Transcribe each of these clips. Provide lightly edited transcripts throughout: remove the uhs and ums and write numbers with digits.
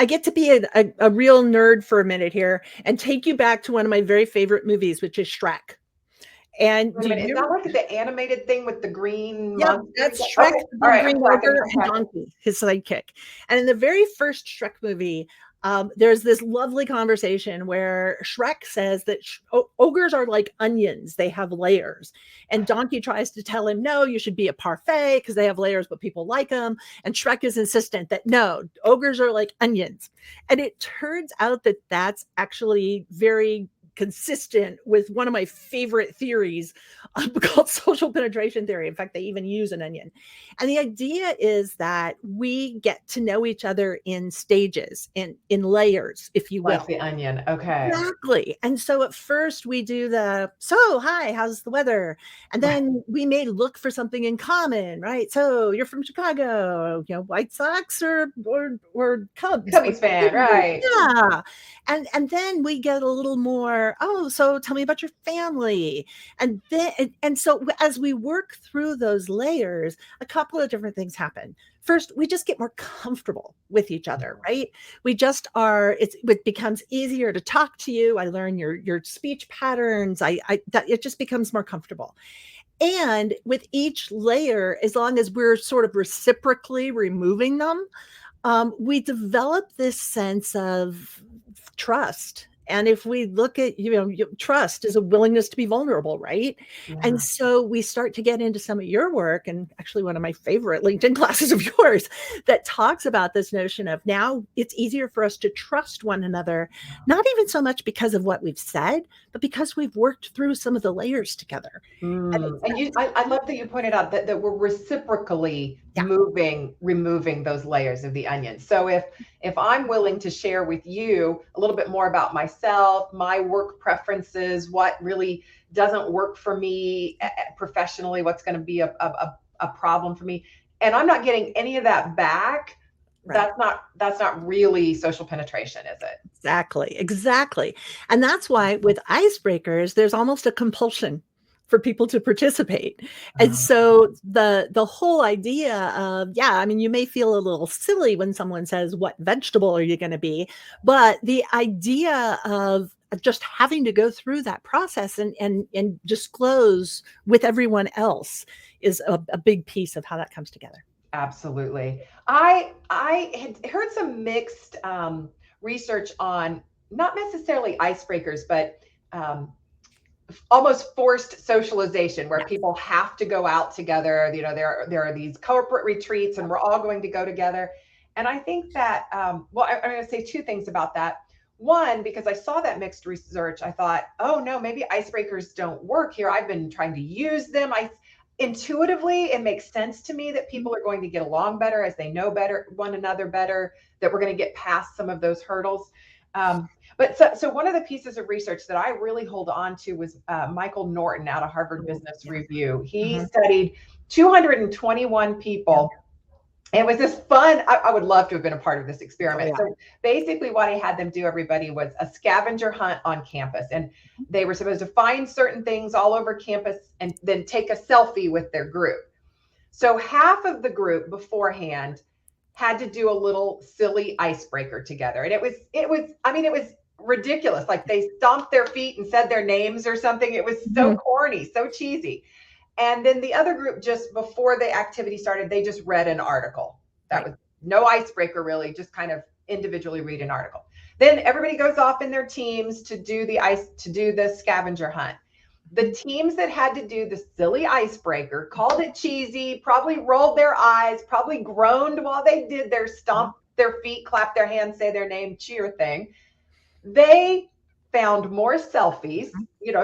I get to be a real nerd for a minute here and take you back to one of my very favorite movies, which is Shrek. And Wait a do minute, is you? that like the animated thing with the green Yep, monster? that's Shrek, Okay, the all little right, I'm green tracking. ogre, I'm and tracking. Donkey, his sidekick. And in the very first Shrek movie, there's this lovely conversation where Shrek says that ogres are like onions; they have layers. And Donkey tries to tell him, "No, you should be a parfait because they have layers, but people like them." And Shrek is insistent that no, ogres are like onions. And it turns out that that's actually very consistent with one of my favorite theories called social penetration theory. In fact, they even use an onion. And the idea is that we get to know each other in stages, in layers, if you Like will. the onion. Okay. Exactly. And so at first we do so hi, how's the weather? And Right. then we may look for something in common, right? So you're from Chicago, White Sox or Cubs. Cubbies fan, right. Yeah. And then we get a little more, oh, so tell me about your family. And so as we work through those layers, a couple of different things happen. First, we just get more comfortable with each other, right? We just are, it becomes easier to talk to you. I learn your speech patterns. It just becomes more comfortable. And with each layer, as long as we're sort of reciprocally removing them, we develop this sense of trust. And if we look at, trust is a willingness to be vulnerable, right? And Yeah. so we start to get into some of your work, and actually one of my favorite LinkedIn classes of yours that talks about this notion of now it's easier for us to trust one another, not even so much because of what we've said, but because we've worked through some of the layers together. And Mm. it's And I love that you pointed out that we're reciprocally yeah, removing those layers of the onion. So if I'm willing to share with you a little bit more about myself, my work preferences, what really doesn't work for me professionally, what's going to be a problem for me, and I'm not getting any of that back, right. that's not really social penetration, is it? Exactly. And that's why with icebreakers, there's almost a compulsion for people to participate. And so the whole idea of, yeah, I mean, you may feel a little silly when someone says, what vegetable are you going to be? But the idea of just having to go through that process and disclose with everyone else is a big piece of how that comes together. Absolutely. I had heard some mixed research on not necessarily icebreakers, but um, almost forced socialization where Yes. people have to go out together. There are these corporate retreats, and we're all going to go together. And I think that I'm going to say two things about that. One, because I saw that mixed research, I thought, oh no, maybe icebreakers don't work here. I've been trying to use them. I intuitively it makes sense to me that people are going to get along better as they know better one another better, that we're going to get past some of those hurdles. But one of the pieces of research that I really hold on to was Michael Norton out of Harvard Business Yeah. Review. He Mhm. studied 221 Yeah. people. It was this fun. I would love to have been a part of this Oh, experiment. yeah. So basically, what he had them do, everybody, was a scavenger hunt on campus. And they were supposed to find certain things all over campus and then take a selfie with their group. So half of the group beforehand had to do a little silly icebreaker together. And it was ridiculous. Like they stomped their feet and said their names or something. It was so Mhm. corny, so cheesy. And then the other group, just before the activity started, they just read an article. That Right. was no icebreaker, really, just kind of individually read an article. Then everybody goes off in their teams to do the scavenger hunt. The teams that had to do the silly icebreaker called it cheesy, probably rolled their eyes, probably groaned while they did their Mhm. stomp their feet, clap their hands, say their name, cheer thing. They found more selfies,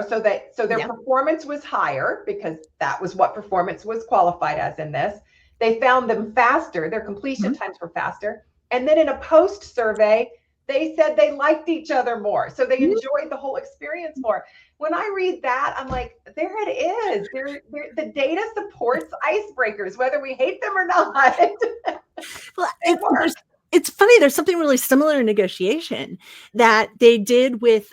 so their Yeah. performance was higher because that was what performance was qualified as in this. They found them faster, their completion Mhm. times were faster. And then in a post survey, they said they liked each other more. So they Mhm. enjoyed the whole experience more. When I read that, I'm like, there it is. The data supports icebreakers, whether we hate them or not. Well, They there's work. It's funny, there's something really similar in negotiation that they did with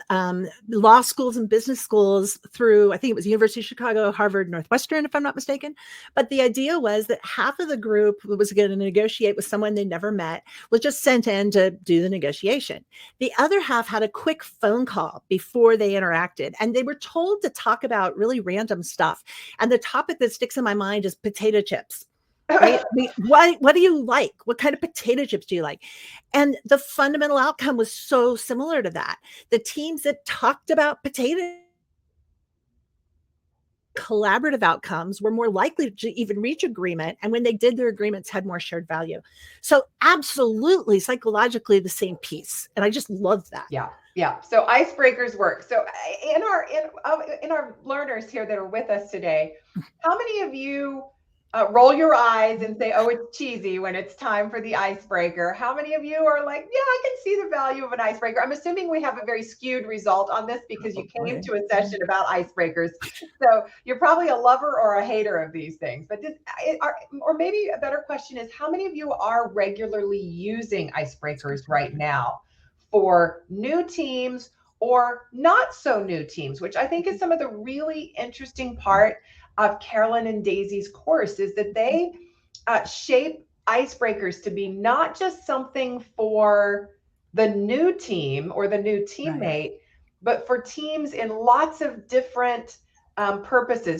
law schools and business schools through, I think it was University of Chicago, Harvard, Northwestern, if I'm not mistaken. But the idea was that half of the group who was going to negotiate with someone they never met was just sent in to do the negotiation. The other half had a quick phone call before they interacted, and they were told to talk about really random stuff. And the topic that sticks in my mind is potato chips, right? I mean, what do you like? What kind of potato chips do you like? And the fundamental outcome was so similar to that. The teams that talked about potato collaborative outcomes were more likely to even reach agreement, and when they did, their agreements had more shared value. So absolutely psychologically the same piece, and I just love that. Yeah, yeah. So icebreakers work. So in our learners here that are with us today, how many of you roll your eyes and say, "Oh, it's cheesy" when it's time for the icebreaker? How many of you are like, "Yeah, I can see the value of an icebreaker"? I'm assuming we have a very skewed result on this because you came to a session about icebreakers, so you're probably a lover or a hater of these things. But or maybe a better question is, how many of you are regularly using icebreakers right now for new teams or not so new teams, which I think is some of the really interesting part of Carolyn and Daisy's course, is that they shape icebreakers to be not just something for the new team or the new teammate, but for teams in lots of different purposes.